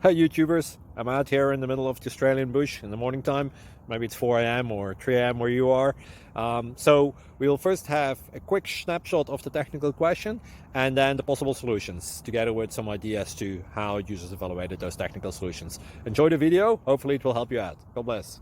Hi YouTubers, I'm out here in the middle of the Australian bush in the morning time. Maybe it's 4 a.m. or 3 a.m. where you are. So we will first have a quick snapshot of the technical question and then the possible solutions, together with some ideas to how users evaluated those technical solutions. Enjoy the video, hopefully it will help you out. God bless.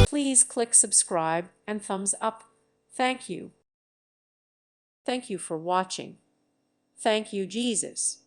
Please click subscribe and thumbs up. Thank you. Thank you for watching. Thank you, Jesus.